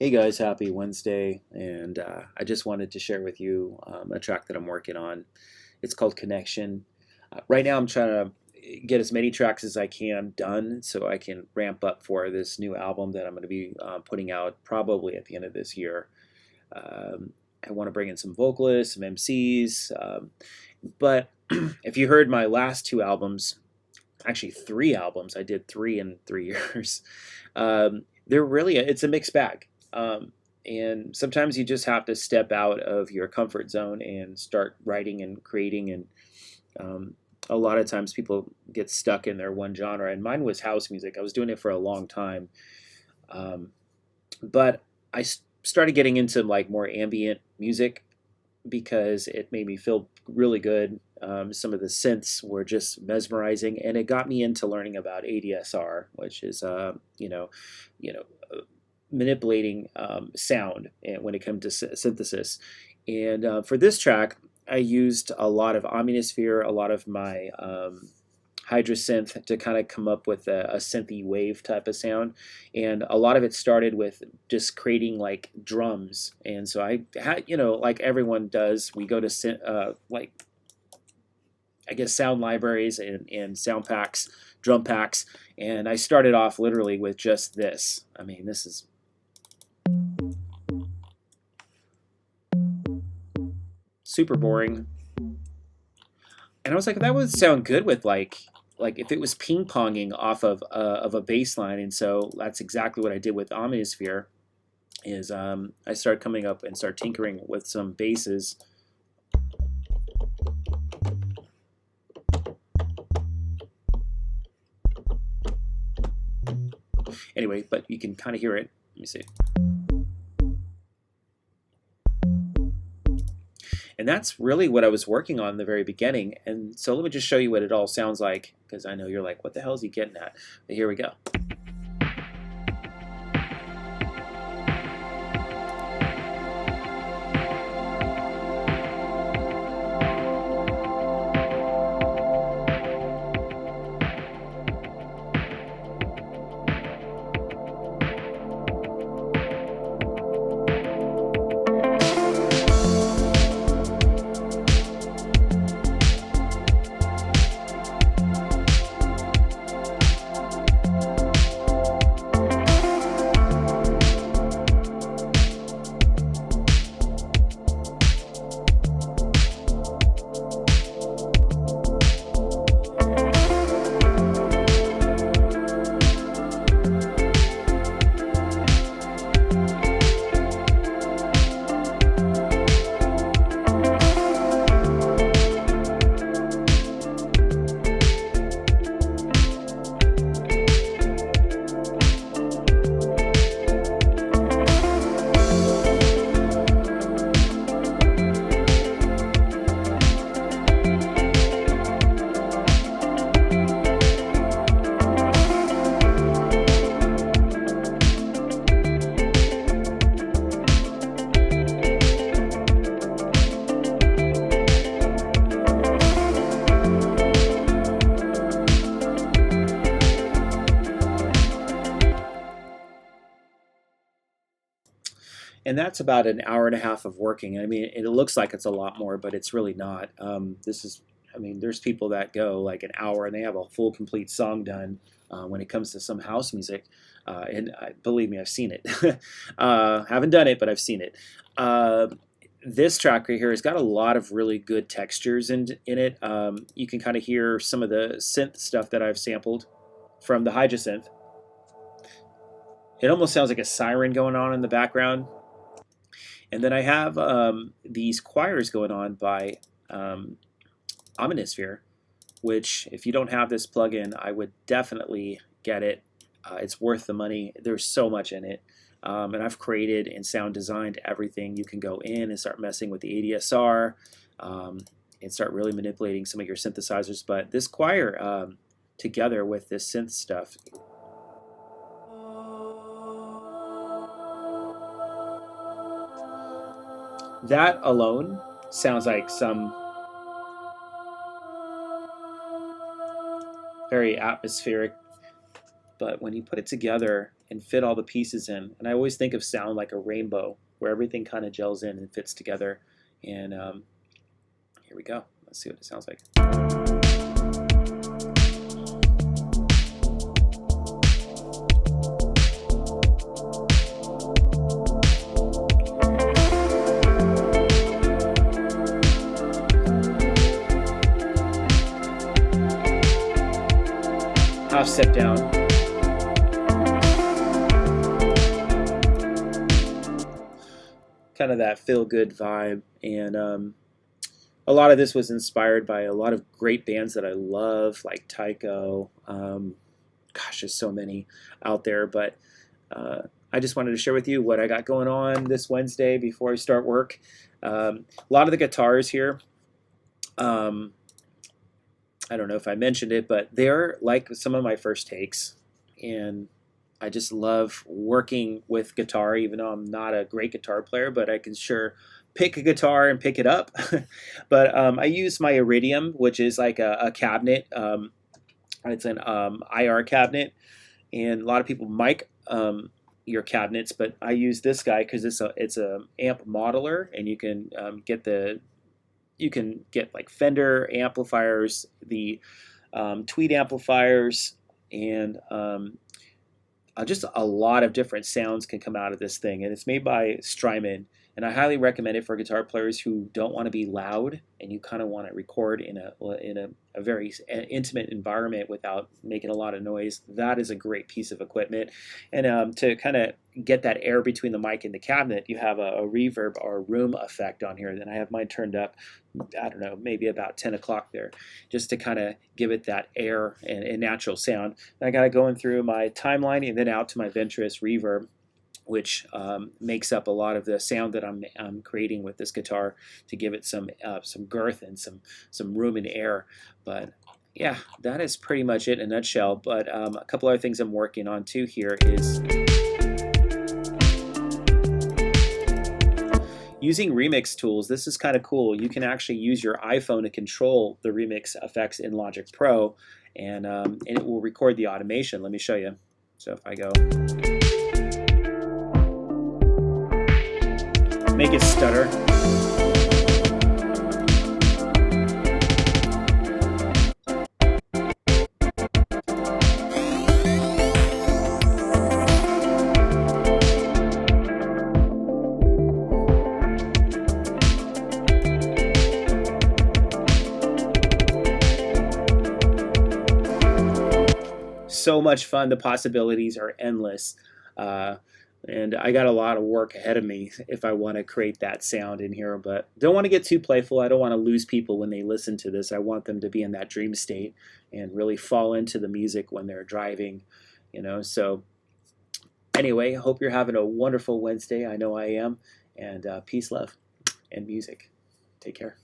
Hey guys, happy Wednesday, and I just wanted to share with you a track that I'm working on. It's called Connection. Right now, I'm trying to get as many tracks as I can done so I can ramp up for this new album that I'm going to be putting out probably at the end of this year. Um, I want to bring in some vocalists, some MCs, but if you heard my last two albums, actually three albums, I did three in 3 years. They're really it's a mixed bag. And sometimes you just have to step out of your comfort zone and start writing and creating. And a lot of times people get stuck in their one genre. And mine was house music. I was doing it for a long time, but started getting into like more ambient music because it made me feel really good. Some of the synths were just mesmerizing, and it got me into learning about ADSR, which is manipulating sound when it comes to synthesis. And for this track, I used a lot of Omnisphere, a lot of my Hydrosynth to kind of come up with a synthy wave type of sound. And a lot of it started with just creating like drums. And so I had, like everyone does, we go to like, I guess, sound libraries and sound packs, drum packs. And I started off literally with just this. I mean, this is super boring. And I was like, that would sound good with like if it was ping ponging off of a bass line. And so that's exactly what I did with Omnisphere. Is I started coming up and start tinkering with some basses. Anyway, but you can kind of hear it. Let me see. And that's really what I was working on in the very beginning. And so let me just show you what it all sounds like, because I know you're like, what the hell is he getting at? But here we go. And that's about an hour and a half of working. I mean, it looks like it's a lot more, but it's really not. There's people that go like an hour and they have a full, complete song done when it comes to some house music. Believe me, I've seen it. Haven't done it, but I've seen it. This track right here has got a lot of really good textures in it. You can kind of hear some of the synth stuff that I've sampled from the Hydrosynth. It almost sounds like a siren going on in the background. And then I have these choirs going on by Omnisphere, which if you don't have this plugin, I would definitely get it. It's worth the money. There's so much in it. And I've created and sound designed everything. You can go in and start messing with the ADSR and start really manipulating some of your synthesizers. But this choir together with this synth stuff, that alone sounds like some very atmospheric, but when you put it together and fit all the pieces in. And I always think of sound like a rainbow, where everything kind of gels in and fits together. And here we go. Let's see what it sounds like. Half step down. Kind of that feel-good vibe. And a lot of this was inspired by a lot of great bands that I love, like Tycho. Gosh, there's so many out there. But I just wanted to share with you what I got going on this Wednesday before I start work. A lot of the guitars here, I don't know if I mentioned it, but they're like some of my first takes, and I just love working with guitar, even though I'm not a great guitar player, but I can sure pick a guitar and pick it up. But I use my Iridium, which is like a cabinet. It's an IR cabinet, and a lot of people mic your cabinets, but I use this guy because it's a amp modeler, and you can get like Fender amplifiers, the Tweed amplifiers, and just a lot of different sounds can come out of this thing. And it's made by Strymon, and I highly recommend it for guitar players who don't want to be loud and you kind of want to record in a very intimate environment without making a lot of noise. That is a great piece of equipment. And to kind of get that air between the mic and the cabinet, you have a reverb or room effect on here. Then I have mine turned up, I don't know, maybe about 10 o'clock there, just to kind of give it that air and natural sound. And I got it going through my timeline and then out to my Ventress reverb, which makes up a lot of the sound that I'm creating with this guitar to give it some girth and some room and air. But yeah, that is pretty much it in a nutshell. But a couple other things I'm working on too here is using remix tools. This is kind of cool. You can actually use your iPhone to control the remix effects in Logic Pro, and it will record the automation. Let me show you. So if I go, make it stutter. So much fun. The possibilities are endless. And I got a lot of work ahead of me if I want to create that sound in here, but don't want to get too playful. I don't want to lose people when they listen to this. I want them to be in that dream state and really fall into the music when they're driving, So anyway, hope you're having a wonderful Wednesday. I know I am. And peace, love, and music. Take care.